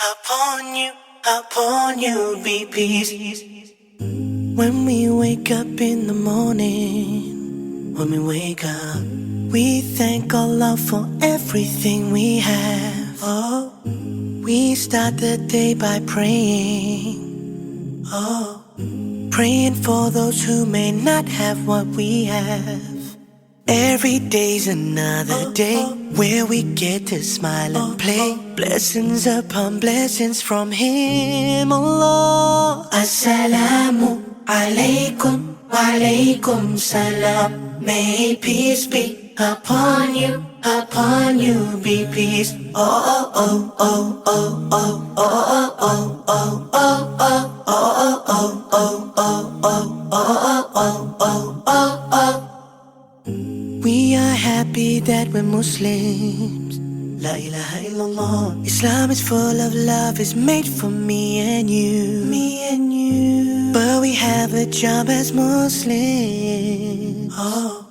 Upon you be peace. When we wake up in the morning, when we wake up, we thank Allah for everything we have. Oh, we start the day by praying. Oh, praying for those who may not have what we have. Every day's another day where we get to smile and play. Blessings upon blessings from Him, Allah. Assalamu alaikum wa alaikum salam. May peace be upon you be peace. Oh oh oh oh oh oh oh oh oh oh oh oh oh oh oh oh oh oh. We are happy that we're Muslims. La ilaha illallah. Islam is full of love, is made for me and you. Me and you. But we have a job as Muslims. Oh,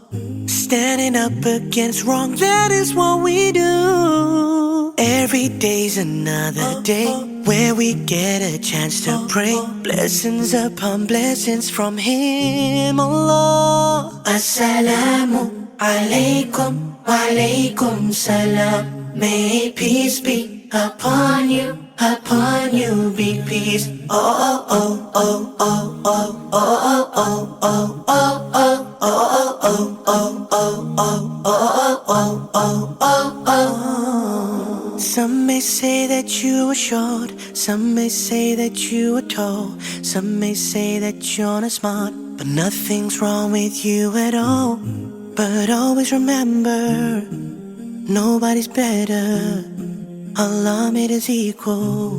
standing up against wrong, that is what we do. Every day's another day where we get a chance to pray. Blessings upon blessings from Him, Allah. Assalamu alaikum wa alaikum salam. May peace be upon you be peace. Oh oh oh oh oh oh oh oh oh oh oh oh oh oh oh. Some may say that you are short, some may say that you are tall, some may say that you're not smart, but nothing's wrong with you at all. But always remember, nobody's better. Allah made us equal.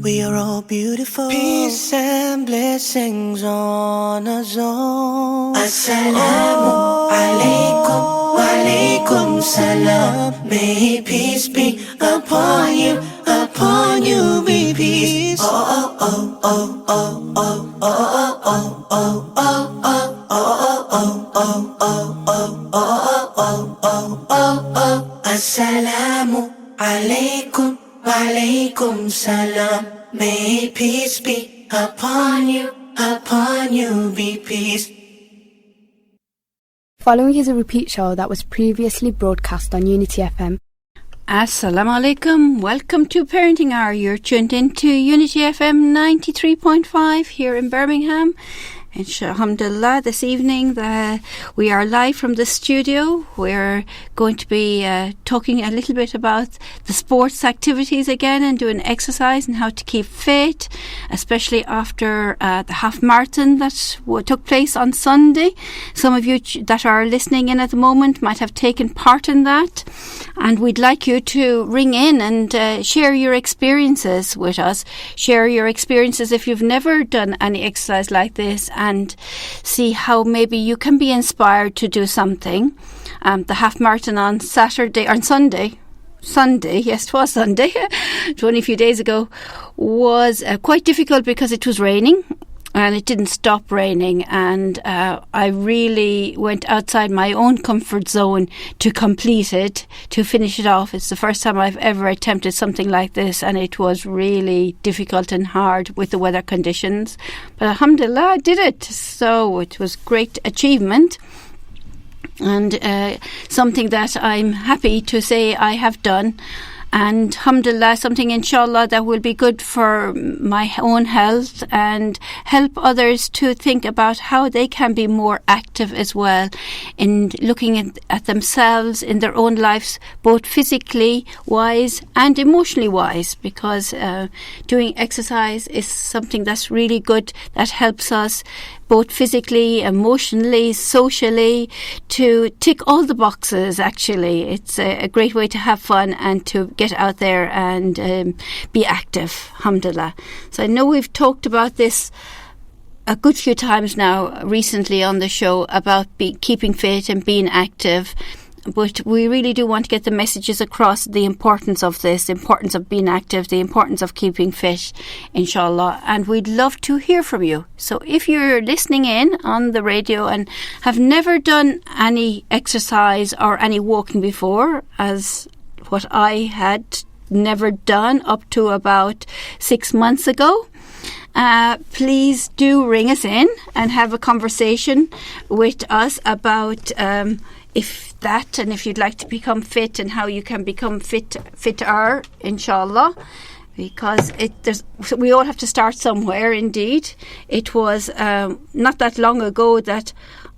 We are all beautiful. Peace and blessings on us all. Assalamu alaikum wa alaikum salam. May peace be upon you be peace. Oh oh oh oh oh oh oh oh oh oh oh oh oh oh oh. Assalamu alaikum wa alaikum salam. May peace be upon you be peace. Following is a repeat show that was previously broadcast on Unity FM. Assalamu alaikum. Welcome to Parenting Hour. You're tuned into Unity FM 93.5 here in Birmingham. Alhamdulillah, this evening we are live from the studio. We're going to be talking a little bit about the sports activities again and doing exercise and how to keep fit, especially after the half marathon that took place on Sunday. Some of you that are listening in at the moment might have taken part in that, and we'd like you to ring in and share your experiences with us. Share your experiences if you've never done any exercise like this, and see how maybe you can be inspired to do something. The half marathon on Sunday, yes, it was Sunday, only a few days ago, was quite difficult because it was raining. And it didn't stop raining, and I really went outside my own comfort zone to complete it, to finish it off. It's the first time I've ever attempted something like this, and it was really difficult and hard with the weather conditions. But alhamdulillah, I did it. So it was great achievement, and something that I'm happy to say I have done. And alhamdulillah, something inshallah that will be good for my own health and help others to think about how they can be more active as well in looking at themselves in their own lives, both physically wise and emotionally wise, because doing exercise is something that's really good, that helps us both physically, emotionally, socially, to tick all the boxes. Actually, it's a great way to have fun and to get out there and be active, alhamdulillah. So I know we've talked about this a good few times now recently on the show about keeping fit and being active, but we really do want to get the messages across, the importance of this, the importance of being active, the importance of keeping fit, inshallah. And we'd love to hear from you. So if you're listening in on the radio and have never done any exercise or any walking before, as what I had never done up to about 6 months ago. Please do ring us in and have a conversation with us about if you'd like to become fit and how you can become fitter, inshallah. Because we all have to start somewhere, indeed. It was not that long ago that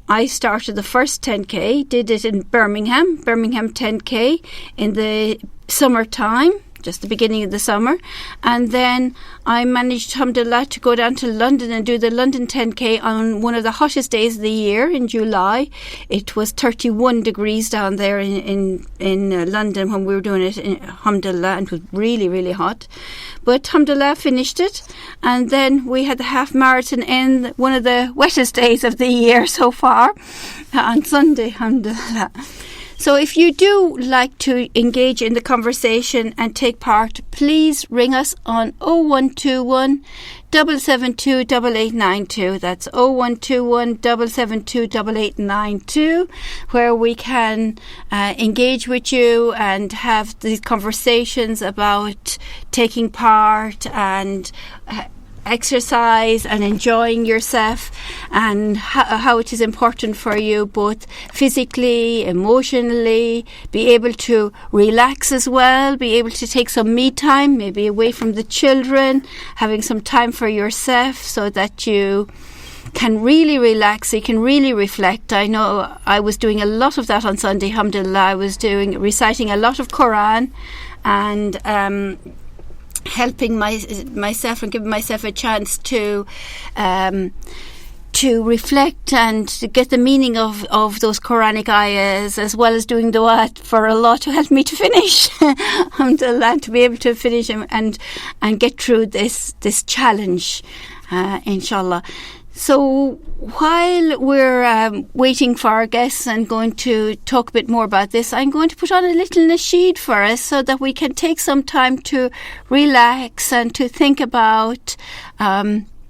I started the first 10K, did it in Birmingham 10K in the summertime, just the beginning of the summer. And then I managed, alhamdulillah, to go down to London and do the London 10K on one of the hottest days of the year in July. It was 31 degrees down there in London when we were doing it, alhamdulillah, and it was really, really hot. But alhamdulillah, finished it. And then we had the half marathon in one of the wettest days of the year so far on Sunday, alhamdulillah. So if you do like to engage in the conversation and take part, please ring us on 0121 772 8892. That's 0121 772 8892, where we can engage with you and have these conversations about taking part and exercise and enjoying yourself, and how it is important for you both physically, emotionally, be able to relax as well, be able to take some me time, maybe away from the children, having some time for yourself so that you can really relax, you can really reflect. I know I was doing a lot of that on Sunday, alhamdulillah. I was reciting a lot of Quran and helping myself and giving myself a chance to reflect and to get the meaning of those Quranic ayahs, as well as doing dua for Allah to help me to finish, alhamdulillah, to be able to finish and get through this challenge, inshallah. So while we're waiting for our guests and going to talk a bit more about this, I'm going to put on a little nasheed for us so that we can take some time to relax and to think about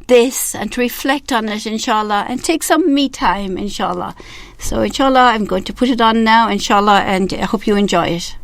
this and to reflect on it, inshallah, and take some me time, inshallah. So inshallah, I'm going to put it on now, inshallah, and I hope you enjoy it.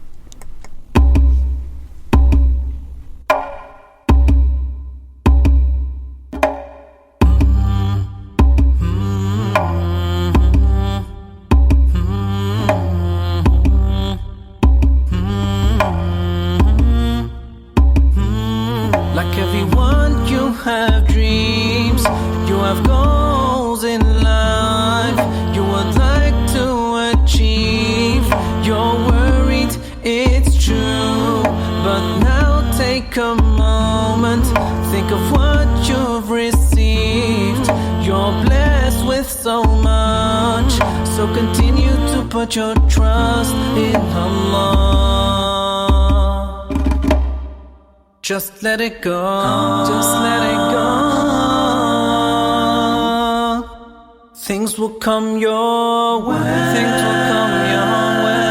Have dreams, you have goals in life you would like to achieve. You're worried, it's true, but now take a moment, think of what you've received. You're blessed with so much, so continue to put your trust in Allah. Just let it go, just let it go. Things will come your way, things will come your way.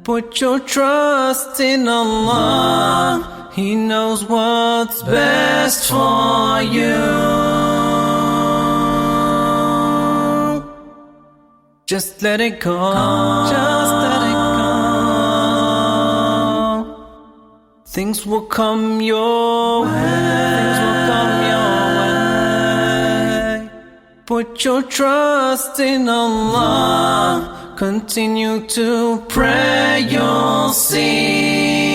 Put your trust in Allah, He knows what's best for you. Just let it go, just let it go. Things will come your way, things will come your way. Put your trust in Allah, continue to pray, you'll see.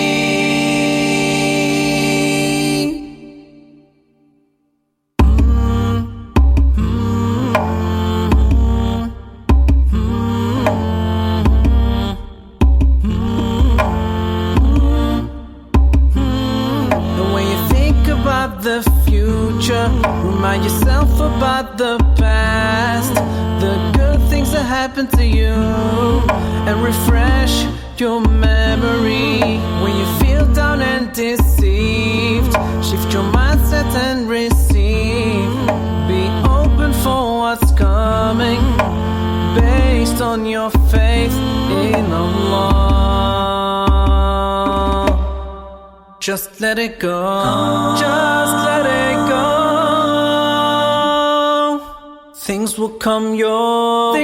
The future, remind yourself about the past, the good things that happened to you, and refresh your memory. When you feel down and deceived, shift your mindset and receive. Be open for what's coming, based on your faith in Allah. Just let it go, just let it go. Things will come your way.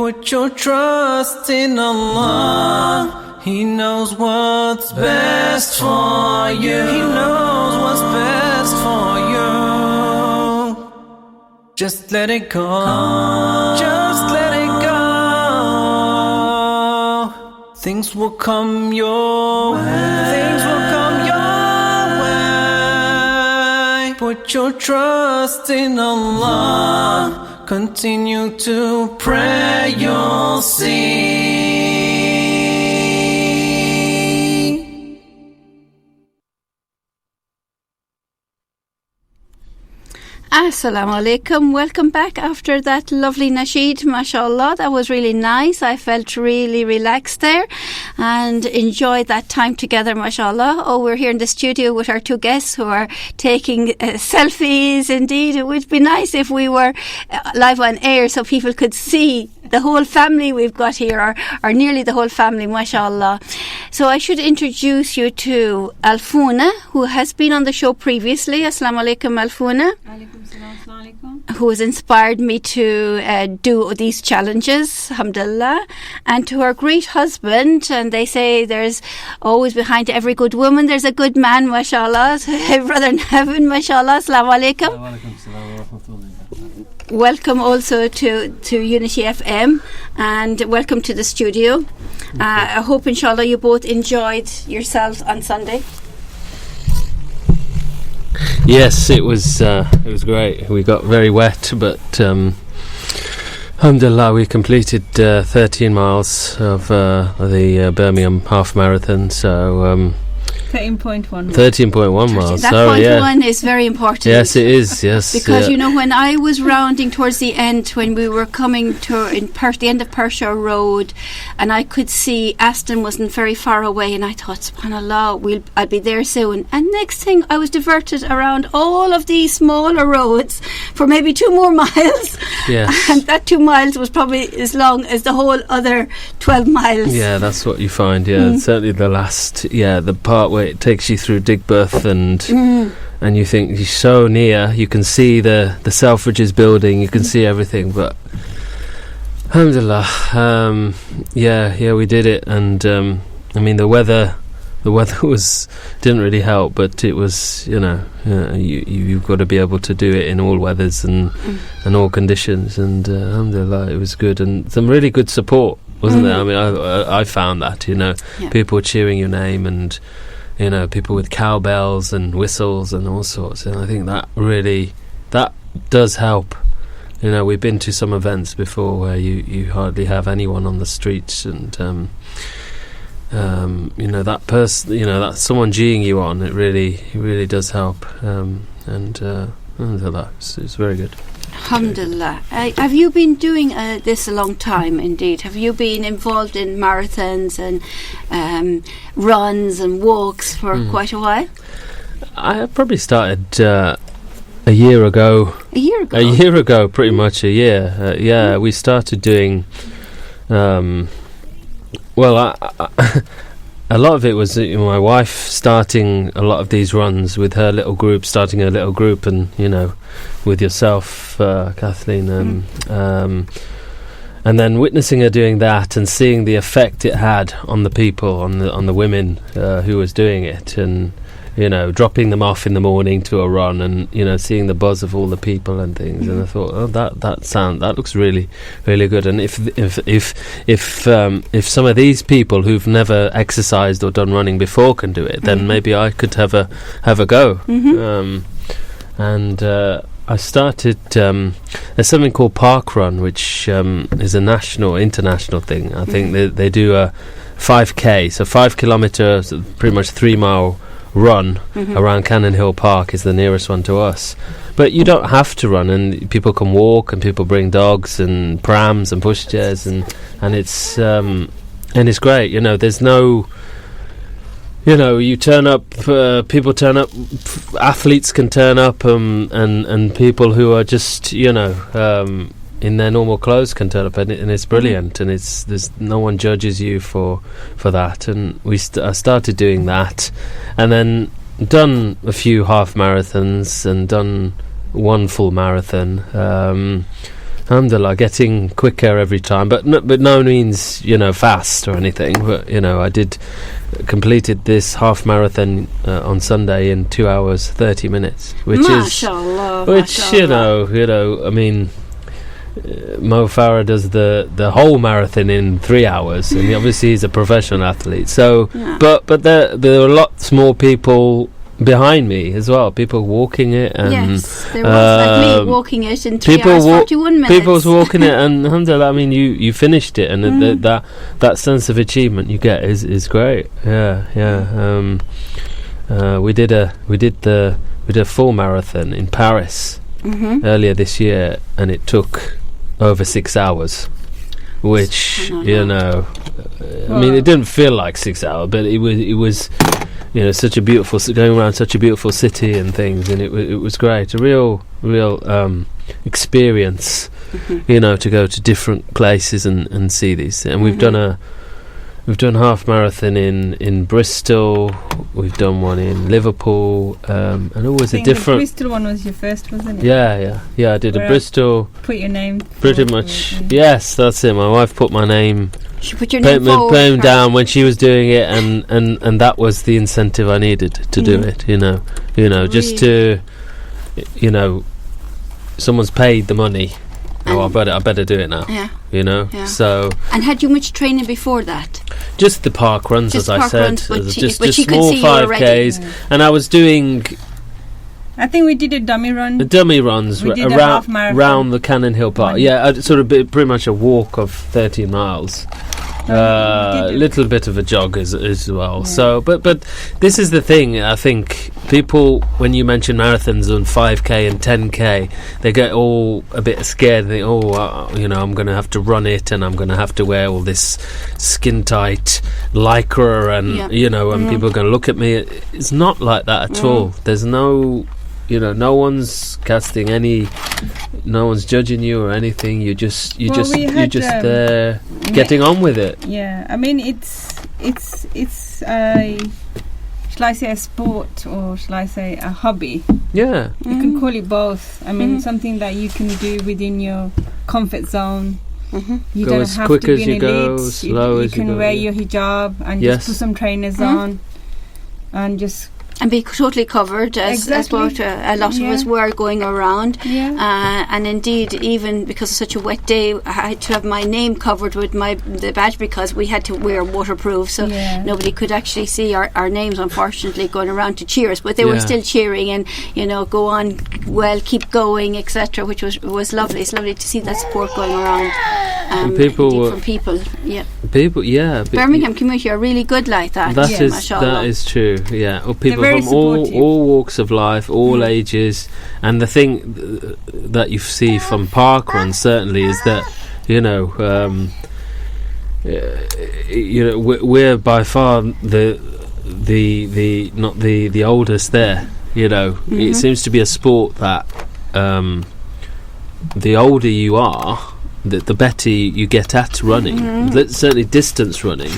Put your trust in Allah. He knows what's best for you. He knows what's best for you. Just let it go. Just let it go. Things will come your way. Things will come your way. Put your trust in Allah. Continue to pray, you'll see. Assalamu alaikum. Welcome back after that lovely nasheed, mashallah. That was really nice. I felt really relaxed there and enjoyed that time together, mashallah. Oh, we're here in the studio with our two guests who are taking selfies. Indeed, it would be nice if we were live on air so people could see the whole family we've got here, or nearly the whole family, mashallah. So I should introduce you to Alfoona, who has been on the show previously. Assalamu alaikum, Alfoona. Who has inspired me to do these challenges, alhamdulillah. And to her great husband, and they say there's always behind every good woman there's a good man, mashallah. Brother Niven, mashallah. Assalamu alaikum. Welcome also to Unity FM, and welcome to the studio. I hope inshallah you both enjoyed yourselves on Sunday. Yes, it was great. We got very wet, but alhamdulillah we completed 13 miles of the Birmingham half marathon, so 13.1 miles. That one is very important. Yes, it is. Yes, because you know, when I was rounding towards the end, when we were coming to the end of Pershore Road, and I could see Aston wasn't very far away, and I thought, subhanallah, I'll be there soon. And next thing, I was diverted around all of these smaller roads for maybe 2 more miles. Yes, and that 2 miles was probably as long as the whole other 12 miles. Yeah, that's what you find. Yeah, certainly the last. Yeah, the part where it takes you through Digbeth and you think you're so near, you can see the Selfridges building, you can see everything, but alhamdulillah, we did it. And I mean, the weather didn't really help, but it was, you've got to be able to do it in all weathers and all conditions, and alhamdulillah, it was good, and some really good support, wasn't there? I mean, I found that, people cheering your name, and people with cowbells and whistles and all sorts, and I think that does help. We've been to some events before where you hardly have anyone on the streets, and that person, that's someone geeing you on. It really does help, alhamdulillah, it's very good. Alhamdulillah. Have you been doing this a long time? Indeed. Have you been involved in marathons and runs and walks for quite a while? I probably started a year ago. A year ago? A year ago, pretty much a year. We started doing. A lot of it was my wife starting a lot of these runs with her little group, and with yourself, Kathleen, and then witnessing her doing that and seeing the effect it had on the people, on the women who was doing it, and dropping them off in the morning to a run, and seeing the buzz of all the people and things, and I thought, that looks really, really good. And if some of these people who've never exercised or done running before can do it, then maybe I could have a go. I started. There's something called Park Run, which is a international thing. I think they do a 5k, so 5 kilometres, pretty much 3 mile run around Cannon Hill Park is the nearest one to us. But you don't have to run, and people can walk, and people bring dogs and prams and pushchairs, and it's great. There's no. You turn up, people turn up, athletes can turn up, and people who are just, in their normal clothes can turn up, and it's brilliant, and there's no one judges you for that. And I started doing that, and then done a few half marathons and done one full marathon. alhamdulillah, getting quicker every time, but no means, fast or anything. But I completed this half marathon on Sunday in 2 hours 30 minutes, which Mashallah, mashallah. I mean, Mo Farah does the whole marathon in 3 hours, and obviously he's a professional athlete. So, but there are lots more people behind me as well, people walking it, and yes, there was like me walking it in 3 hours 41 minutes. People's walking it, and alhamdulillah, I mean, you finished it, and that sense of achievement you get is great. We did a full marathon in Paris earlier this year, and it took over 6 hours, which I mean, it didn't feel like 6 hours, but it was such a beautiful, going around such a beautiful city and things, and it was great, a real experience, to go to different places and see these. And we've done half marathon in Bristol, we've done one in Liverpool, and always a different. The Bristol one was your first, wasn't it? Yeah. I did a Bristol. Put your name. Pretty much. Yes, that's it. My wife put my name. She put your name forward down when she was doing it, and that was the incentive I needed to do it. Just to, someone's paid the money. I better do it now. Yeah. Yeah. So. And had you much training before that? Just the park runs, as I said. Just she small 5Ks, and I was doing. I think we did a dummy run. The dummy runs around the Cannon Hill Park. Yeah, sort of pretty much a walk of 13 miles. A little bit of a jog as well. Yeah. So, but this is the thing. I think people, when you mention marathons on 5K and 10K, they get all a bit scared. They think, I'm going to have to run it, and I'm going to have to wear all this skin tight lycra, and and people are going to look at me. It's not like that at all. There's no. No one's casting any, no one's judging you or anything. You're just there, getting on with it. Yeah, I mean, it's shall I say a sport, or shall I say a hobby? Yeah, you can call it both. I mean, something that you can do within your comfort zone. You go don't as have quick to be as an you elite. go, slow as you can go. wear your hijab and just put some trainers on, and just. And be totally covered, as what a lot of us were going around. Yeah. And indeed, even because of such a wet day, I had to have my name covered with the badge, because we had to wear waterproof, so nobody could actually see our names, unfortunately, going around to cheer us. But they were still cheering, and go on, well, keep going, etc., which was lovely. It's lovely to see that support going around. From people, Birmingham community are really good like that. That is true. Yeah, people from all walks of life, all ages, and the thing that you see from park runs certainly is that we're by far the not the oldest there. It seems to be a sport that the older you are, the better you get at running. Certainly distance running.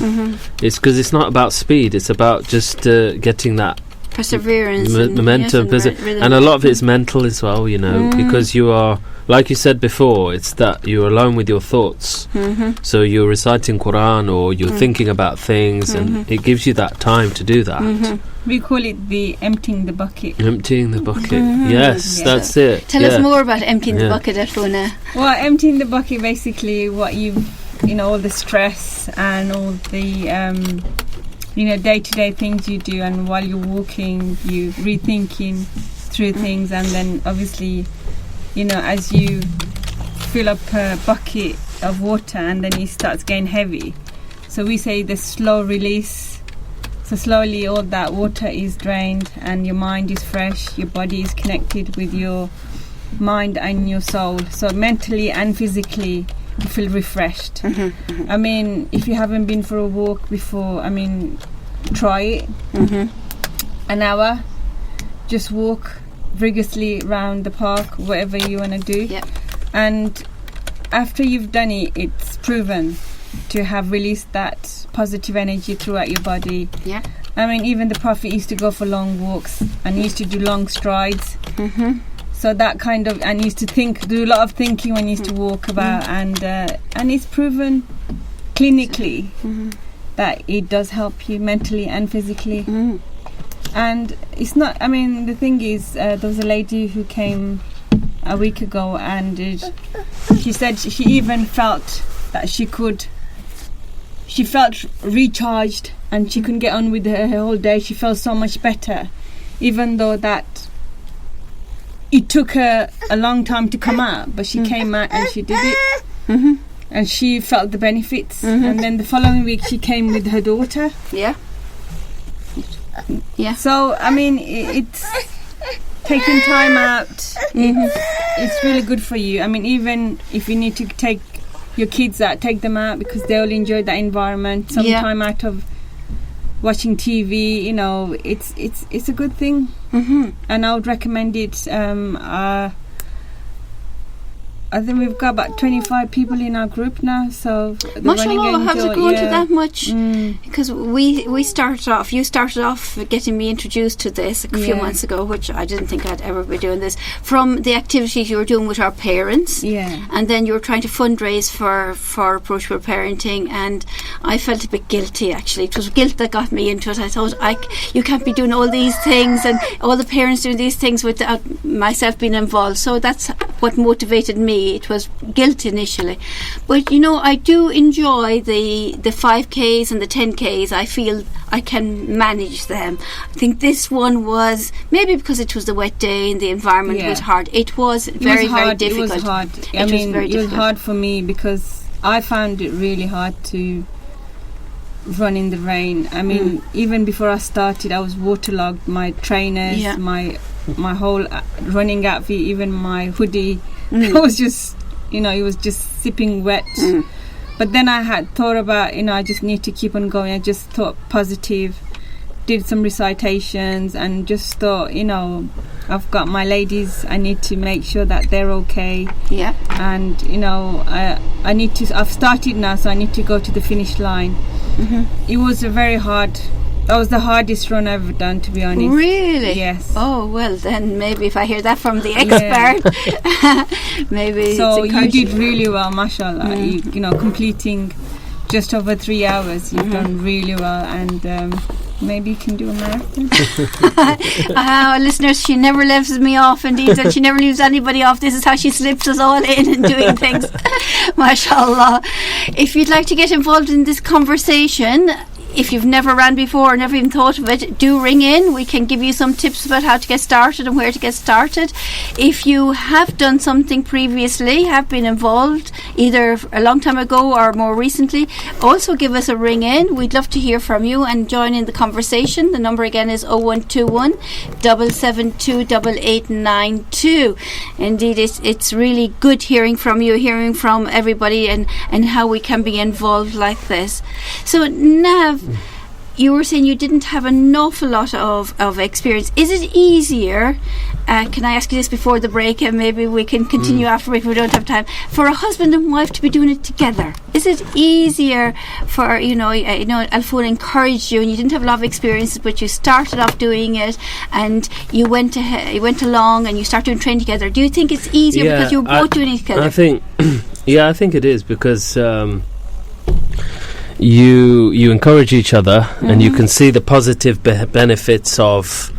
It's because it's not about speed, it's about just getting that perseverance, momentum, and a lot of it's mental as well, because you are, like you said before, it's that you're alone with your thoughts. So you're reciting Quran, or you're thinking about things, and it gives you that time to do that. We call it the emptying the bucket. Emptying the bucket. Yes, that's it. Tell us more about emptying the bucket, Alfoona. Well, emptying the bucket, basically what all the stress and all the day-to-day things you do, and while you're walking, you rethinking through things, and then obviously, as you fill up a bucket of water, and then it starts getting heavy. So we say the slow release. So slowly all that water is drained, and your mind is fresh, your body is connected with your mind and your soul. So mentally and physically, you feel refreshed. I mean, if you haven't been for a walk before, try it. An hour, just walk rigorously around the park, whatever you want to do. And after you've done it, it's proven to have released that positive energy throughout your body. Even the Prophet used to go for long walks, and he used to do long strides. So that kind of, and used to do a lot of thinking when you used to walk about, and it's proven clinically that it does help you mentally and physically. And it's not, I mean, the thing is, there was a lady who came a week ago, and she said she even felt that she felt recharged, and she couldn't get on with her whole day. She felt so much better, even though that it took her a long time to come out, but she came out and she did it. And she felt the benefits. And then the following week she came with her daughter. Yeah. So I mean, it's taking time out. It's really good for you. I mean, even if you need to take your kids out, take them out, because they'll enjoy that environment. Some time out of watching TV, you know, it's a good thing. And I would recommend it. I think we've got about 25 people in our group now, so mashallah, how's it going to that much? Because you started off getting me introduced to this a few months ago, which I didn't think I'd ever be doing this, from the activities you were doing with our parents, and then you were trying to fundraise for Approachable Parenting, and I felt a bit guilty, actually. It was guilt that got me into it. I thought, you can't be doing all these things and all the parents doing these things without myself being involved. So that's what motivated me. It was guilt initially, but you know, I do enjoy the 5Ks and the 10Ks. I feel I can manage them. I think this one was, maybe because it was the wet day and the environment was hard. It was very difficult. It was hard. It was hard for me because I found it really hard to run in the rain. I mean, even before I started, I was waterlogged. My trainers, my whole running outfit, even my hoodie. It was just, you know, it was just sipping wet. But then I had thought about, you know, I just need to keep on going. I just thought positive, did some recitations, and just thought, you know, I've got my ladies, I need to make sure that they're okay. And, you know, I've started now, so I need to go to the finish line. It was that was the hardest run I've ever done, to be honest. Really? Yes. Oh, well, then maybe if I hear that from the expert, maybe. So you did really well, mashallah. You know, completing just over 3 hours, you've done really well, and maybe you can do a marathon. Listeners, she never leaves me off, indeed, and she never leaves anybody off. This is how she slips us all in and doing things. Mashallah. If you'd like to get involved in this conversation, if you've never ran before or never even thought of it, do ring in. We can give you some tips about how to get started and where to get started. If you have done something previously, have been involved either a long time ago or more recently, also give us a ring in. We'd love to hear from you and join in the conversation. The number again is 0121 772 8892. Indeed, it's really good hearing from you, hearing from everybody, and how we can be involved like this. So Nav, you were saying you didn't have an awful lot of experience. Is it easier, can I ask you this before the break, and maybe we can continue after if we don't have time, for a husband and wife to be doing it together? Is it easier for, you know, Alfoona encouraged you and you didn't have a lot of experiences, but you started off doing it and you went along and you started doing training together. Do you think it's easier because you were both doing it together? I think it is, because you encourage each other, and you can see the positive benefits of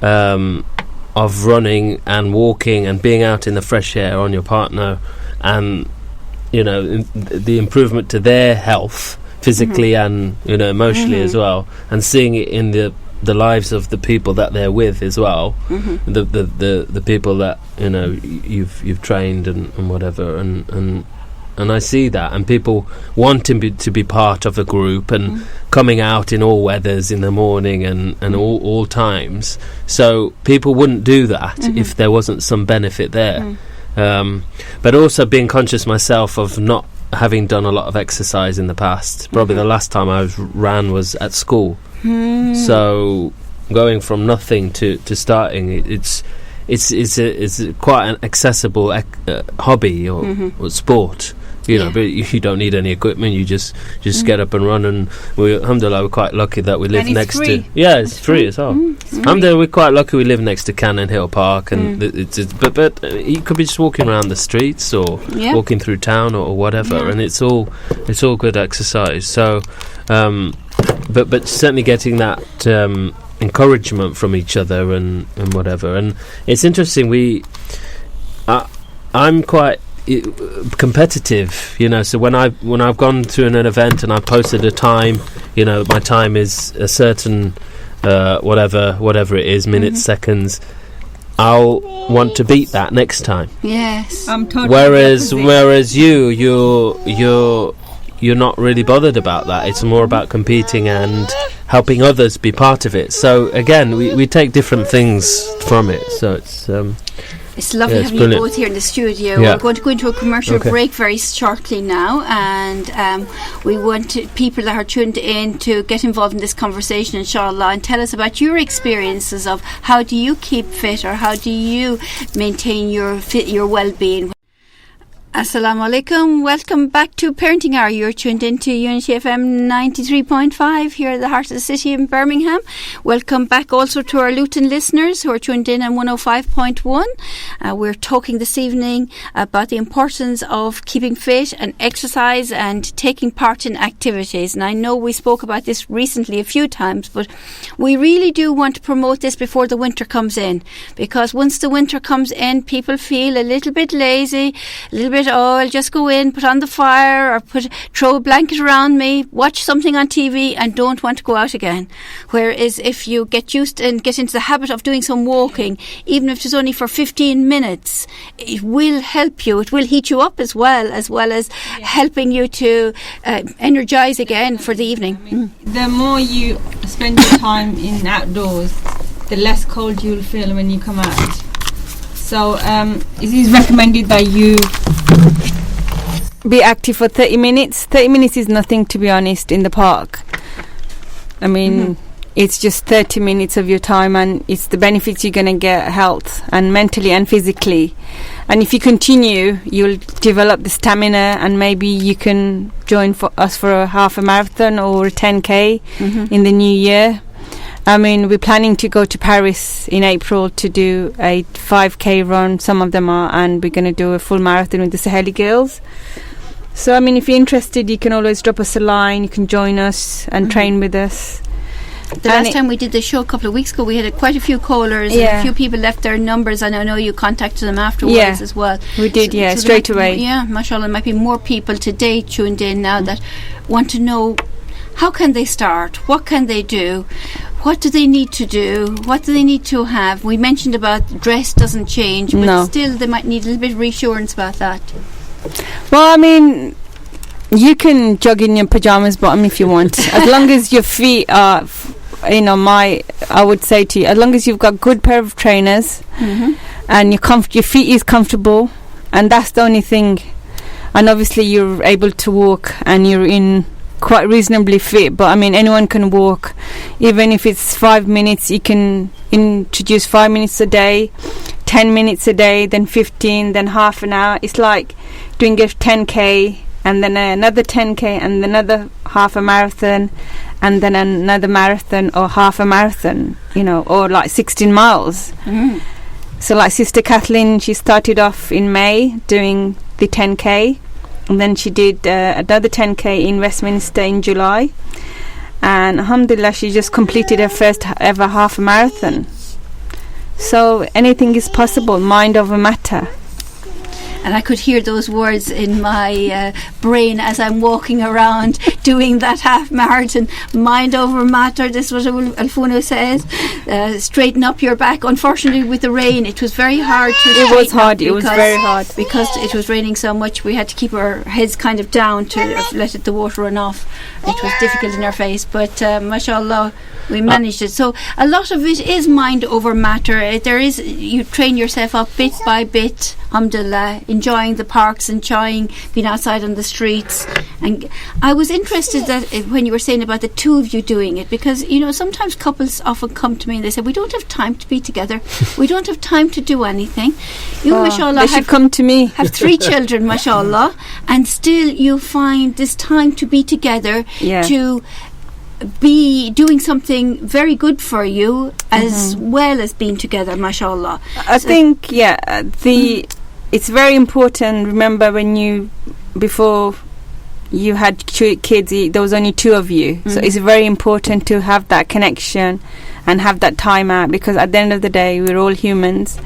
running and walking and being out in the fresh air on your partner, and you know, the improvement to their health physically and, you know, emotionally as well, and seeing it in the lives of the people that they're with as well, the people that, you know, you've trained and whatever, and I see that, and people wanting to be part of a group and coming out in all weathers in the morning and all times. So people wouldn't do that if there wasn't some benefit there. But also being conscious myself of not having done a lot of exercise in the past. Probably the last time I ran was at school. So going from nothing to starting, it's quite an accessible hobby or sport. you know, but you don't need any equipment. You just get up and run. And alhamdulillah, we're quite lucky that we live And next free. to. Yeah, it's free as well. Alhamdulillah, we're quite lucky. We live next to Cannon Hill Park, and but you could be just walking around the streets or walking through town or whatever, and it's all good exercise. So, but certainly getting that encouragement from each other and whatever. And it's interesting. I'm quite competitive, you know, so when I've gone to an event and I've posted a time, you know, my time is a certain whatever it is, minutes, seconds, I'll want to beat that next time. Yes. I'm totally whereas you're not really bothered about that. It's more about competing and helping others be part of it. So again, we take different things from it. So it's lovely having you both here in the studio. Yeah. We're going to go into a commercial break very shortly now, and we want people that are tuned in to get involved in this conversation, inshallah, and tell us about your experiences of how do you keep fit, or how do you maintain your well-being. Assalamu alaikum. Welcome back to Parenting Hour. You're tuned in to Unity FM 93.5 here at the heart of the city in Birmingham. Welcome back also to our Luton listeners who are tuned in on 105.1. We're talking this evening about the importance of keeping fit and exercise and taking part in activities. And I know we spoke about this recently a few times, but we really do want to promote this before the winter comes in, because once the winter comes in, people feel a little bit lazy, a little bit, I'll just go in, put on the fire, or throw a blanket around me, watch something on TV, and don't want to go out again. Whereas if you get used and get into the habit of doing some walking, even if it's only for 15 minutes, it will help you. It will heat you up as well as helping you to energise again for the evening. The more you spend your time in outdoors, the less cold you'll feel when you come out. So it is recommended that you be active for 30 minutes. 30 minutes is nothing, to be honest, in the park. I mean, it's just 30 minutes of your time, and it's the benefits you're going to get, health and mentally and physically. And if you continue, you'll develop the stamina, and maybe you can join us for a half a marathon or a 10K in the new year. I mean, we're planning to go to Paris in April to do a 5K run, some of them are, and we're going to do a full marathon with the Saheli girls. So, I mean, if you're interested, you can always drop us a line, you can join us and train with us. The last time we did the show a couple of weeks ago, we had quite a few callers, and a few people left their numbers, and I know you contacted them afterwards as well. We did, so straight away. Yeah, mashallah, there might be more people today tuned in now that want to know, how can they start? What can they do? What do they need to do? What do they need to have? We mentioned about dress doesn't change, but still they might need a little bit of reassurance about that. Well, I mean, you can jog in your pyjamas bottom if you want, as long as your feet are, I would say to you, as long as you've got good pair of trainers and your feet is comfortable, and that's the only thing. And obviously you're able to walk and you're in quite reasonably fit, but I mean, anyone can walk, even if it's 5 minutes. You can introduce 5 minutes a day, 10 minutes a day, then 15, then half an hour. It's like doing a 10K and then another 10K and another half a marathon and then another marathon or half a marathon, or like 16 miles. So like Sister Kathleen, she started off in May doing the 10K, and then she did another 10K in Westminster in July, and alhamdulillah, she just completed her first ever half a marathon. So anything is possible, mind over matter. And I could hear those words in my brain as I'm walking around doing that half marathon. Mind over matter, this is what Alfoona says. Straighten up your back. Unfortunately, with the rain, it was very hard to It was hard, it was very hard. Because it was raining so much, we had to keep our heads kind of down to let the water run off. It was difficult in our face, but mashallah, we managed it. So a lot of it is mind over matter. You train yourself up bit by bit, alhamdulillah, enjoying the parks, enjoying being outside on the streets. And I was interested that when you were saying about the two of you doing it, because, you know, sometimes couples often come to me and they say, we don't have time to be together. We don't have time to do anything. You, mashallah, they should come to me. have 3 children, mashallah, and still you find this time to be together, to be doing something very good for you as well as being together, mashallah. I think it's very important. Remember before you had kids, there was only 2 of you, so it's very important to have that connection and have that time out, because at the end of the day we're all humans.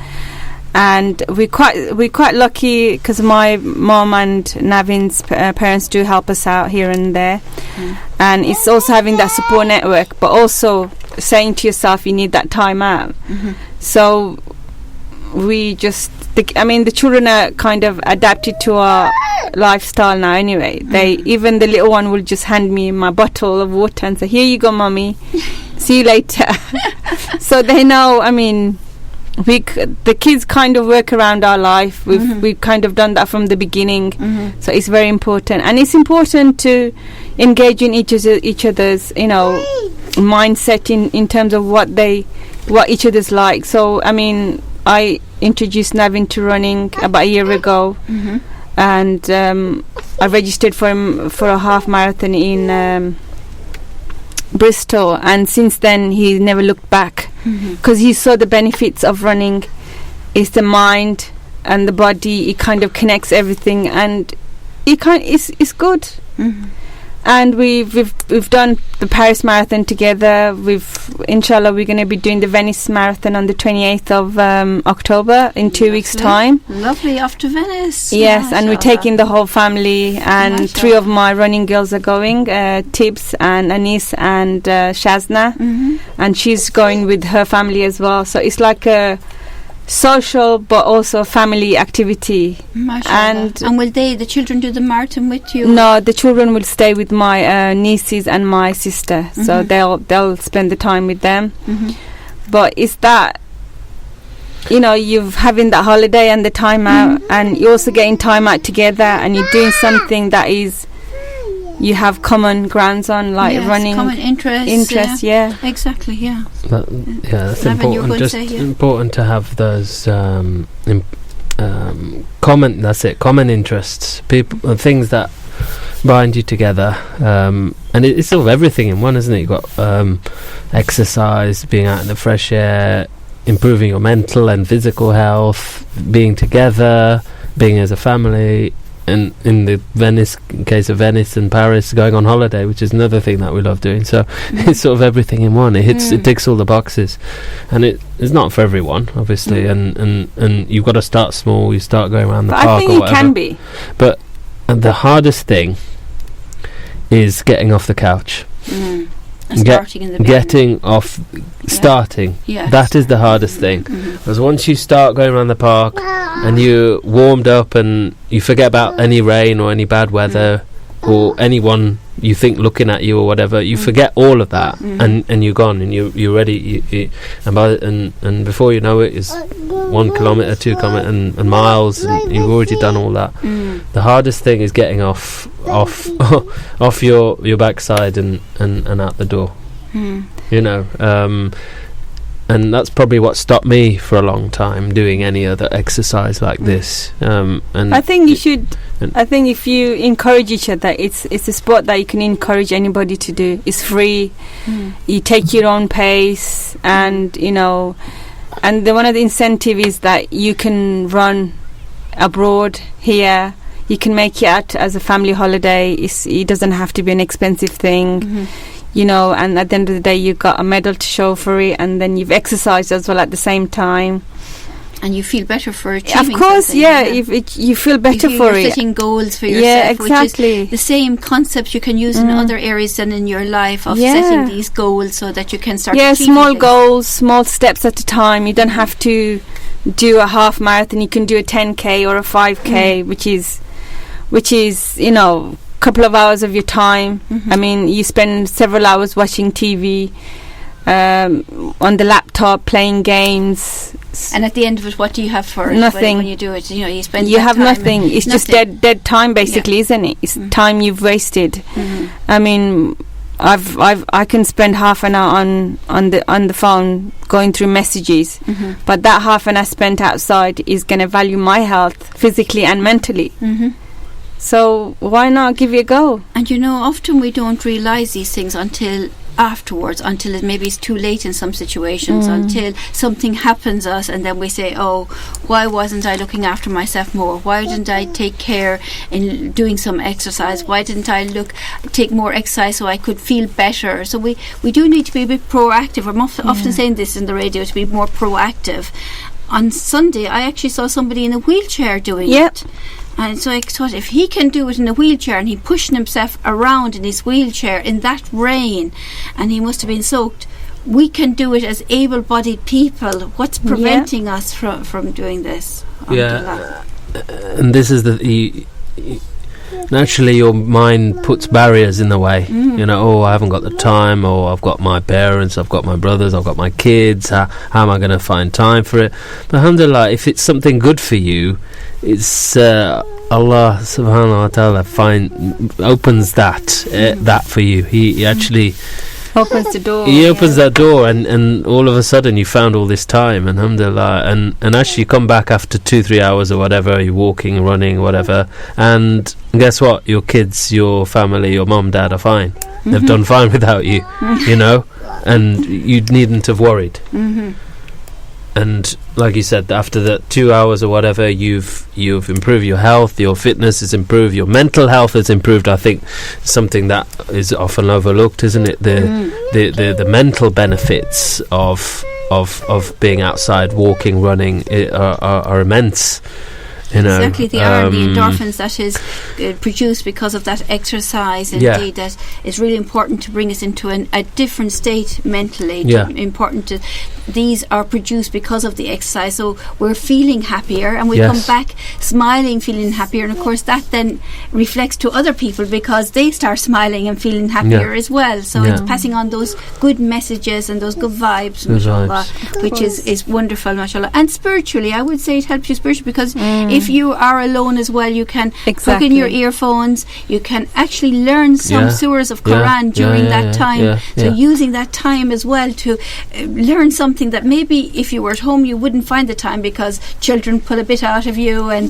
And we're quite lucky because my mom and Niven's parents do help us out here and there. And it's also having that support network, but also saying to yourself you need that time out. So we just, the children are kind of adapted to our lifestyle now anyway. Even the little one will just hand me my bottle of water and say, here you go, mommy, see you later. So they know, the kids kind of work around our life. We've kind of done that from the beginning. So it's very important, and it's important to engage in each other's mindset in terms of what each other's like. So I introduced Niven to running about a year ago, and I registered for him for a half marathon in Bristol, and since then he never looked back, because he saw the benefits of running. It's the mind and the body, it kind of connects everything, and it's good. And we've done the Paris Marathon together. Inshallah, we're going to be doing the Venice Marathon on the 28th of October in 2 weeks' time. Lovely, off to Venice. Yes, and we're taking the whole family, and 3 of my running girls are going, Tibbs and Anis and Shazna, and she's going with her family as well. So it's like a social but also family activity. And will the children do the marathon with you? No, the children will stay with my nieces and my sister, so they'll spend the time with them. But it's that, you're having that holiday and the time out, and you're also getting time out together, and you're doing something that is you have common grounds on, like running, common interests. Yeah, exactly. Yeah, that's important. Just important to have those common. That's it. Common interests, people, things that bind you together, and it's sort of everything in one, isn't it? You've got exercise, being out in the fresh air, improving your mental and physical health, being together, being as a family. And in the case of Venice and Paris, going on holiday, which is another thing that we love doing. So it's sort of everything in one. It ticks all the boxes, and it's not for everyone, obviously. And you've got to start small. You start going around the park. I think or whatever. It can be. But the hardest thing is getting off the couch. And starting in the getting off, starting. Yes. That is the hardest thing, because once you start going around the park and you warmed up and you forget about any rain or any bad weather or anyone you think looking at you or whatever, you forget all of that, and you're gone, and you're ready. And before you know it, it's 1 kilometre, 2 kilometres, and miles, and you've already done all that. The hardest thing is getting off your backside and out the door. And that's probably what stopped me for a long time doing any other exercise like this. And I think you should. I think if you encourage each other, it's a sport that you can encourage anybody to do. It's free. You take your own pace, and and one of the incentive is that you can run abroad here. You can make it out as a family holiday. It doesn't have to be an expensive thing. And at the end of the day, you've got a medal to show for it, and then you've exercised as well at the same time. And you feel better for achieving Of course, something, you feel better for it. You're setting goals for yourself. Yeah, exactly. Which is the same concept you can use in other areas than in your life of setting these goals so that you can start achieving small things. goals, small steps at a time. You don't have to do a half marathon. You can do a 10K or a 5K, which is couple of hours of your time. You spend several hours watching TV, on the laptop, playing games. And at the end of it, what do you have for it? Nothing. When you do it, you spend. You that have time nothing. It's just dead time, basically, isn't it? It's time you've wasted. I mean, I can spend half an hour on the phone going through messages, but that half an hour spent outside is going to value my health physically and mentally. So why not give it a go? And often we don't realise these things until afterwards, until maybe it's too late in some situations, until something happens to us, and then we say, oh, why wasn't I looking after myself more? Why didn't I take care in doing some exercise? Why didn't I take more exercise so I could feel better? So we do need to be a bit proactive. I'm often saying this in the radio, to be more proactive. On Sunday I actually saw somebody in a wheelchair doing it. And so I thought, if he can do it in a wheelchair, and he pushing himself around in his wheelchair in that rain, and he must have been soaked, we can do it as able-bodied people. What's preventing us from doing this? And this is naturally your mind puts barriers in the way. I haven't got the time, or I've got my parents, I've got my brothers, I've got my kids, how am I going to find time for it? But alhamdulillah, if it's something good for you, it's Allah subhanahu wa ta'ala opens that for you. He actually opens the door. He opens that door, and all of a sudden you found all this time, alhamdulillah, and actually you come back after 2-3 hours or whatever, you're walking, running, whatever, and guess what? Your kids, your family, your mum, dad are fine. They've done fine without you, and you needn't have worried. And like you said, after the 2 hours or whatever, you've improved your health, your fitness has improved, your mental health has improved. I think something that is often overlooked, isn't it? The mental benefits of being outside, walking, running are immense. Exactly, they are the endorphins that is produced because of that exercise. Indeed, that is really important to bring us into a different state mentally. These are produced because of the exercise, so we're feeling happier, and we come back smiling, feeling happier, and of course that then reflects to other people because they start smiling and feeling happier as well. So it's passing on those good messages and those good vibes, mashallah, which is wonderful, mashallah. And spiritually, I would say it helps you spiritually, because if you are alone as well, you can plug in your earphones, you can actually learn some surahs of Quran during that time. So using that time as well to learn something that maybe if you were at home you wouldn't find the time, because children pull a bit out of you, and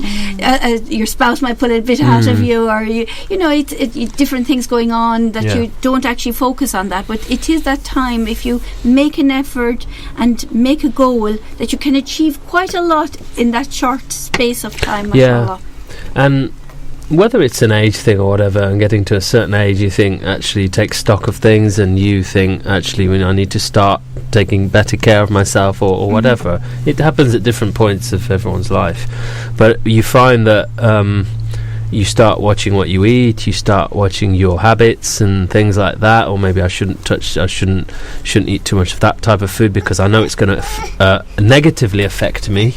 your spouse might pull a bit out of you, or it's different things going on that you don't actually focus on that. But it is that time, if you make an effort and make a goal, that you can achieve quite a lot in that short space of time. Mashallah. And whether it's an age thing or whatever, and getting to a certain age, you think, actually take stock of things, and you think, actually, I need to start taking better care of myself, or whatever. It happens at different points of everyone's life, but you find that you start watching what you eat, you start watching your habits and things like that. Or maybe I shouldn't eat too much of that type of food, because I know it's going to negatively affect me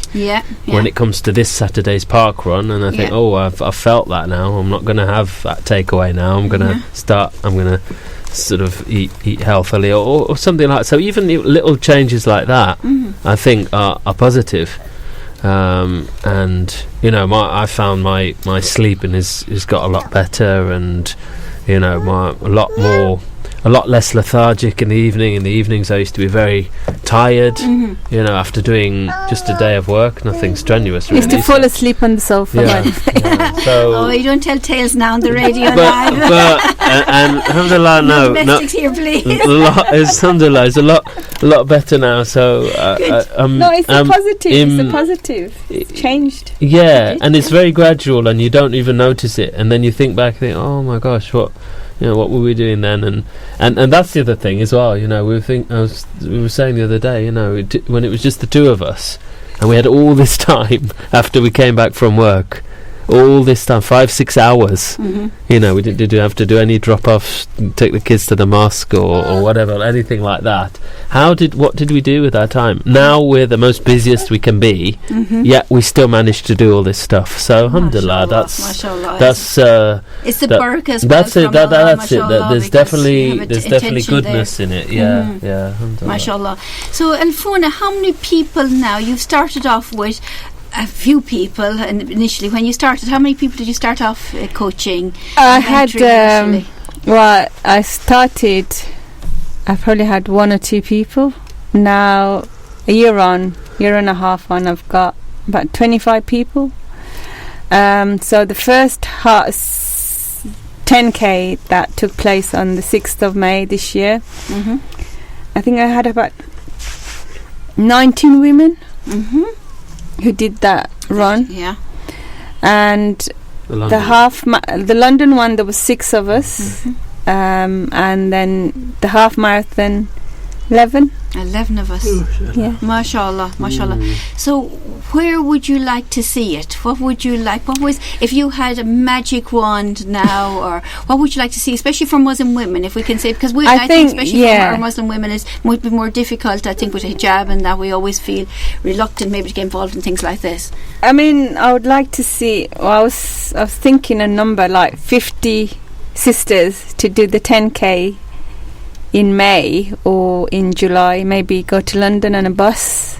when it comes to this Saturday's park run. And I think, I've felt that now, I'm not going to have that takeaway now, I'm going to sort of eat healthily, or something like that. So even little changes like that, I think are positive. And I found my sleeping has got a lot better, and a lot less lethargic in the evening. In the evenings I used to be very tired, after doing just a day of work, nothing strenuous really. Used to fall asleep on the sofa. So you don't tell tales now on the radio. but and alhamdulillah, no, here, please. Alhamdulillah, it's a lot better now. So it's a positive. It's a positive. It's changed. Yeah, and it's very gradual, and you don't even notice it, and then you think back, oh my gosh, what were we doing then? And that's the other thing as well. We were saying the other day, when it was just the two of us, and we had all this time after we came back from work, all this time, 5-6 hours. You know, we didn't have to do any drop-offs, take the kids to the mosque or whatever, anything like that. What did we do with our time? Now we're the most busiest we can be, yet we still manage to do all this stuff. So alhamdulillah, that's it's the barakah as well. That's it. That's it. mashallah, There's definitely goodness in it. Yeah, alhamdulillah. Mashallah. So Alfoona, how many people now? You've started off with a few people, and initially when you started, how many people did you start off coaching? I probably had 1 or 2 people. Now a year and a half on, I've got about 25 people. So the first 10k that took place on the 6th of May this year, I think I had about 19 women who did that run. Yeah. And the London one, there was 6 of us. And then the half marathon, 11 of us. Yeah. Mashallah. So where would you like to see it? What was, if you had a magic wand now, or what would you like to see, especially for Muslim women, if we can say, because I think especially for our Muslim women it might be more difficult, I think, with hijab, and that we always feel reluctant maybe to get involved in things like this. I mean, I would like to see, I was thinking a number like 50 sisters to do the 10k in May or in July, maybe go to London on a bus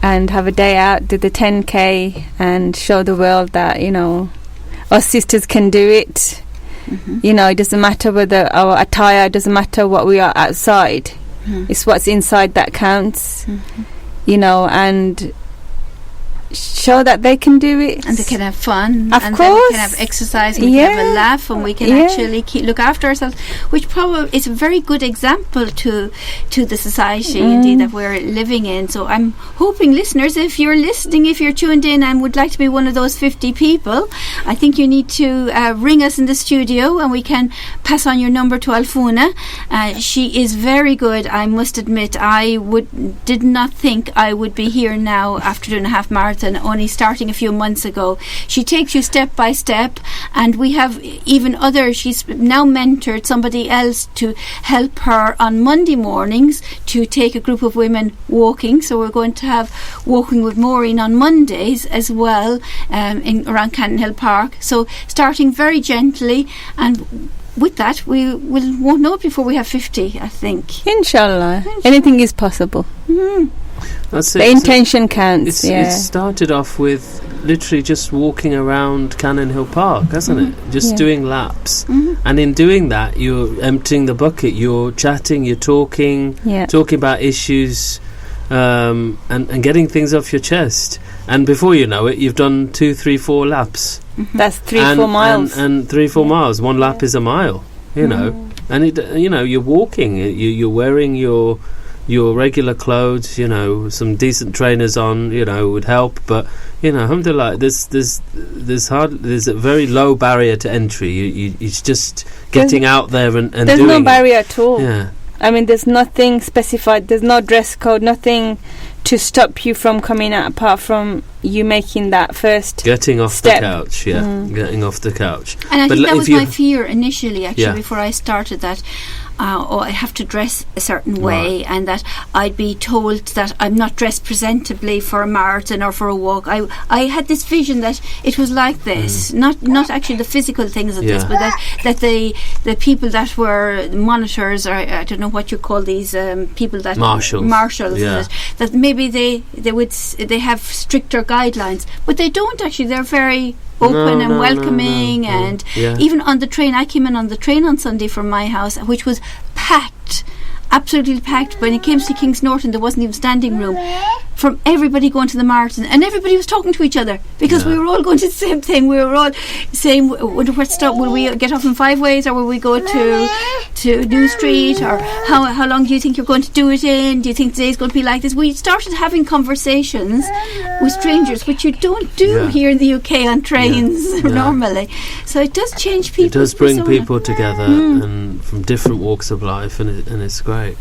and have a day out, do the 10k and show the world that, you know, our sisters can do it. You know, it doesn't matter whether our attire, it doesn't matter what we are outside, it's what's inside that counts. You know, and show that they can do it, and they can have fun, of and course. then we can have exercise, and we can have a laugh, and we can actually look after ourselves, which probably is a very good example to the society indeed that we're living in. So I'm hoping, listeners, if you're listening, if you're tuned in and would like to be one of those 50 people, I think you need to ring us in the studio, and we can pass on your number to Alfoona. She is very good, I must admit. I did not think I would be here now after doing a half marathon, only starting a few months ago. She takes you step by step, and we have even she's now mentored somebody else to help her on Monday mornings to take a group of women walking. So we're going to have walking with Maureen on Mondays as well, around Cannon Hill Park. So starting very gently, and with that we won't know it before we have 50, I think. Inshallah. Anything is possible. That's it. The intention counts. It started off with literally just walking around Cannon Hill Park, hasn't it? Just doing laps. And in doing that, you're emptying the bucket, you're chatting, you're talking about issues, and getting things off your chest. And before you know it, you've done 2, 3, 4 laps. That's 3-4 miles. And 3-4 miles. 1 lap is a mile, you know. And you're walking, you're wearing your regular clothes, you know, some decent trainers on, you know, would help, but you know, alhamdulillah, there's a very low barrier to entry. It's just getting out there and there's doing no barrier it. at all. Yeah. I mean, there's nothing specified, there's no dress code, nothing to stop you from coming out apart from you making that first getting off step. the couch. Getting off the couch. And I think that was my fear initially, actually, before I started that. I have to dress a certain way, and that I'd be told that I'm not dressed presentably for a marathon or for a walk. I had this vision that it was like this, not actually the physical things of this, but that the people that were monitors, or I don't know what you call these people that marshals, that maybe they have stricter guidelines, but they don't actually. They're very open and welcoming, and even on the train, I came in on the train on Sunday from my house, which was packed, absolutely packed. When it came to King's Norton, there wasn't even standing room from everybody going to the marathon, and everybody was talking to each other because we were all going to the same thing. We were all saying, "What stop? Will we get off in 5 ways, or will we go to New Street, or how long do you think you're going to do it in? Do you think today's going to be like this?" We started having conversations with strangers, which you don't do here in the UK on trains normally. So it does change people. It does bring people together and from different walks of life, and it's great.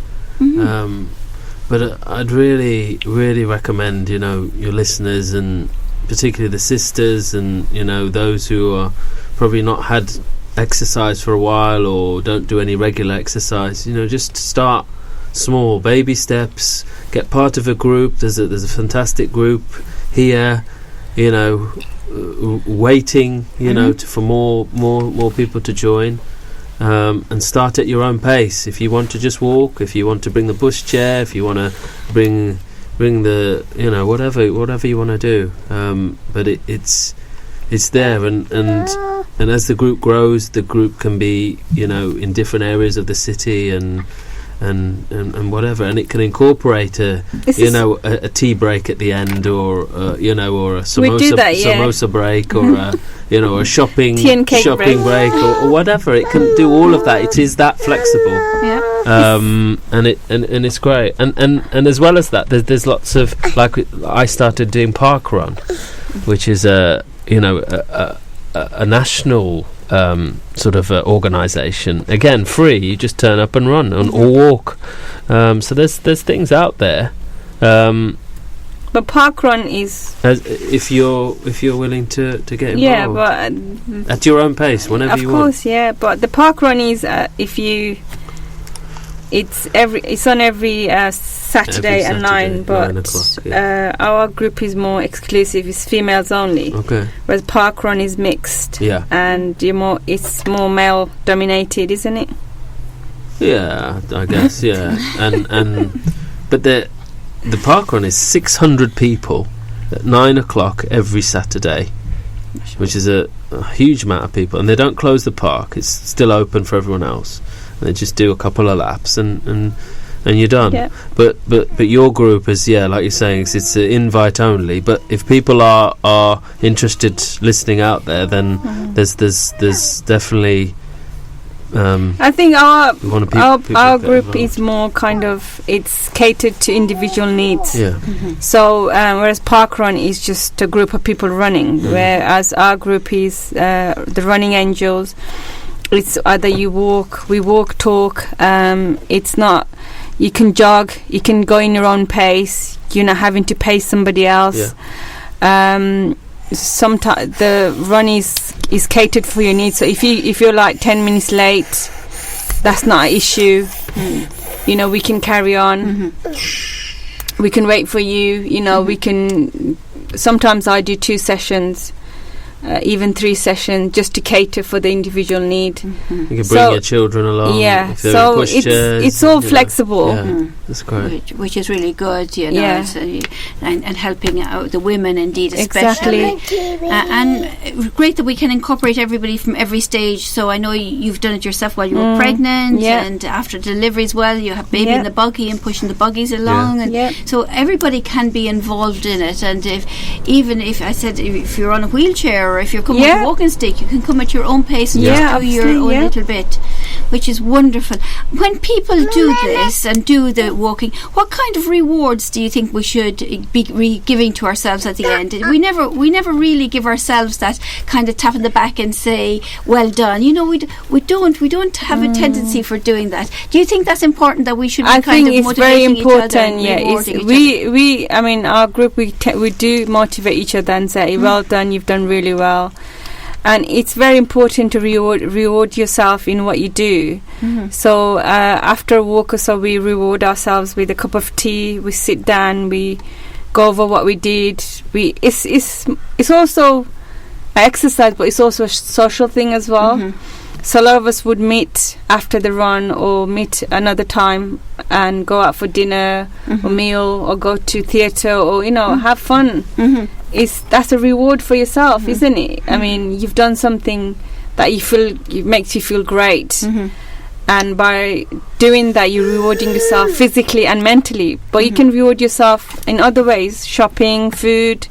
But I'd really, really recommend, you know, your listeners and particularly the sisters and those who are probably not had exercise for a while or don't do any regular exercise, just start small, baby steps, get part of a group. There's a fantastic group here, waiting, for more people to join, and start at your own pace. If you want to just walk, if you want to bring the push chair, if you want to bring the whatever you want to do, but it's there, and as the group grows, the group can be in different areas of the city and whatever, and it can incorporate a tea break at the end, or or a samosa break, or a a shopping break, or whatever. It can do all of that. It is that flexible. And it's great. And as well as that, there's lots of, like, I started doing Park Run, which is a national sort of organisation. Again, free. You just turn up and run or walk. So there's things out there. But Park Run is if you're willing to get involved. Yeah, but at your own pace, whenever you want. Of course, yeah. But the Park Run is it's on every Saturday at 9. But 9 o'clock, yeah. Our group is more exclusive. It's females only. Okay. Whereas Park Run is mixed. Yeah. And it's more male dominated, isn't it? Yeah, I guess. Yeah. and but the Park Run is 600 people at 9 o'clock every Saturday, which is a huge amount of people, and they don't close the park. It's still open for everyone else. And they just do a couple of laps and you're done. Yeah. But your group is, like you're saying, it's invite only. But if people are interested listening out there, then there's definitely. I think our group involved. is more kind of, it's catered to individual needs. Yeah. So whereas Park Run is just a group of people running, whereas our group is the Running Angels. It's either we walk, talk. It's not. You can jog. You can go in your own pace. You're not having to pay somebody else. Yeah. Sometimes the run is catered for your needs. So if you're like 10 minutes late, that's not an issue. We can carry on. We can wait for you. We can. Sometimes I do 2 sessions. Even 3 sessions, just to cater for the individual need. You can bring your children along. Yeah, so it's all flexible. Yeah, that's great. Which is really good, Yeah. And helping out the women, indeed, especially. And great that we can incorporate everybody from every stage. So I know you've done it yourself while you were pregnant, and after delivery as well. You have baby in the buggy and pushing the buggies along, and so everybody can be involved in it. And if you're on a wheelchair, or if you're coming with a walking stick, you can come at your own pace and just do your own little bit, which is wonderful. When people do this and do the walking, what kind of rewards do you think we should be giving to ourselves at the end? We never really give ourselves that kind of tap in the back and say, well done. We don't have a tendency for doing that. Do you think that's important, that we should be it's very important. Our group, we do motivate each other and say, well done, you've done really well. And it's very important to reward yourself in what you do. So after a walk or so, we reward ourselves with a cup of tea. We sit down, we go over what we did. It's also exercise, but it's also a social thing as well. So a lot of us would meet after the run, or meet another time and go out for dinner or meal, or go to theatre, or have fun. That's a reward for yourself, isn't it? I mean, you've done something that it makes you feel great, and by doing that, you're rewarding yourself physically and mentally. But you can reward yourself in other ways: shopping, food.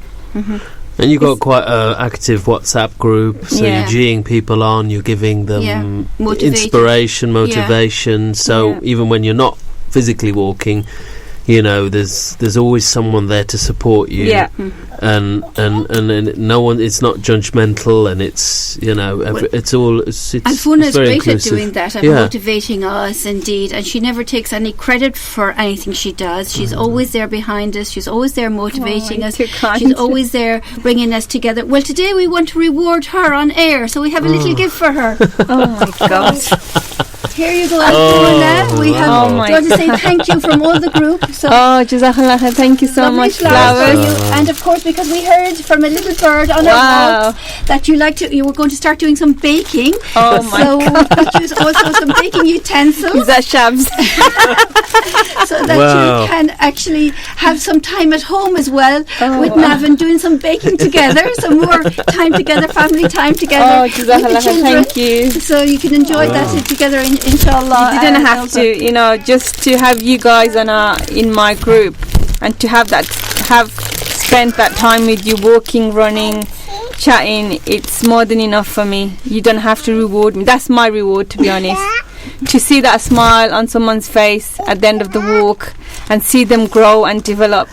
And you've got quite an active WhatsApp group, so you're geeing people on, you're giving them inspiration, motivation. So even when you're not physically walking, there's always someone there to support you. Yeah. And no one. It's not judgmental, and it's Alfoona is very great inclusive. at doing that, at motivating us, indeed, and she never takes any credit for anything she does. She's always there behind us. She's always there motivating us. too kind. She's always there bringing us together. Well, today we want to reward her on air, so we have a little gift for her. Oh my God. Here you go, Alfoona. We have. Oh Do my you want to say thank you from all the group? So Jazakallah khair. Thank you so lovely much, flowers flowers. for you. And of course, because we heard from a little bird on our Wow. walk that you were going to start doing some baking. Oh my So we got you also some baking utensils Is that Shabs? so that you can actually have some time at home as well with Niven doing some baking together, some more time together, family time together with the Jazakallah khair. children. Thank you. So you can enjoy that together, inshallah. You didn't have to, just to have you guys in my group, and to have spent that time with you, walking, running, chatting. It's more than enough for me. You don't have to reward me. That's my reward, to be honest. To see that smile on someone's face at the end of the walk and see them grow and develop.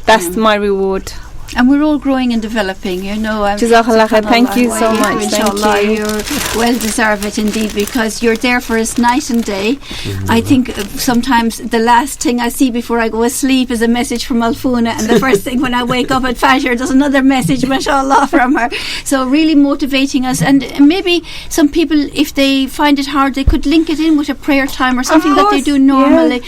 That's my reward. And we're all growing and developing, Jazakallah khair. Thank you so much. Inshallah, Thank you. you're well deserve it indeed, because you're there for us night and day. I think sometimes the last thing I see before I go asleep is a message from Alfoona, and the first thing when I wake up at Fajr, there's another message, mashallah, from her. So really motivating us. And maybe some people, if they find it hard, they could link it in with a prayer time or something that they do normally.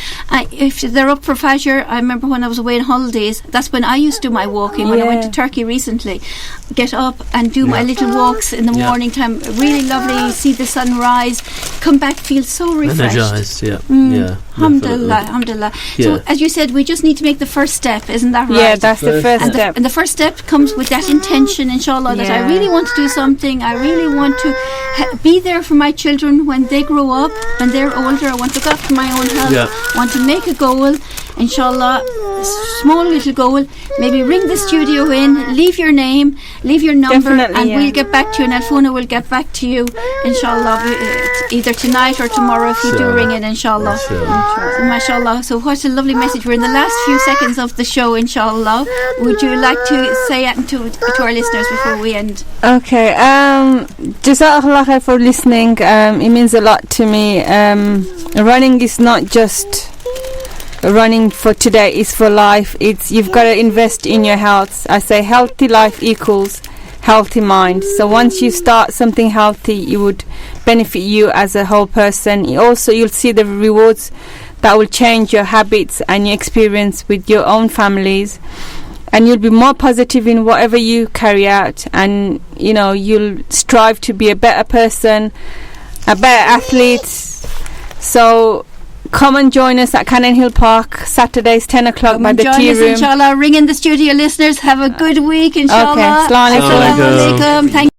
If they're up for Fajr, I remember when I was away on holidays, that's when I used to do my walking. When I went to Turkey recently, get up and do my little walks in the morning time. Really lovely, see the sun rise, come back, feel so refreshed. Energized, yeah. Alhamdulillah, alhamdulillah. So as you said, we just need to make the first step, isn't that right? Yeah, that's the first step. And the first step comes with that intention, inshallah, that I really want to do something. I really want to be there for my children when they grow up, when they're older. I want to look after my own health. Want to make a goal, inshallah, small little goal. Maybe ring the studio in, leave your name, leave your number, and we'll get back to you, and Alfoona will get back to you, inshallah, either tonight or tomorrow if you do ring in, inshallah. So, mashallah. So what a lovely message. We're in the last few seconds of the show, inshallah. Would you like to say anything to our listeners before we end? Okay. Jazakallah khair for listening. It means a lot to me. Running is not just running for today, it's for life. You've got to invest in your health. I say healthy life equals healthy mind. So once you start something healthy, it would benefit you as a whole person. Also, you'll see the rewards that will change your habits and your experience with your own families, and you'll be more positive in whatever you carry out, and you'll strive to be a better person, a better athlete. So come and join us at Cannon Hill Park, Saturdays 10 o'clock by the tea room. Inshallah. Ring in the studio, listeners. Have a good week, inshallah. Okay. Assalamu alaikum. Thank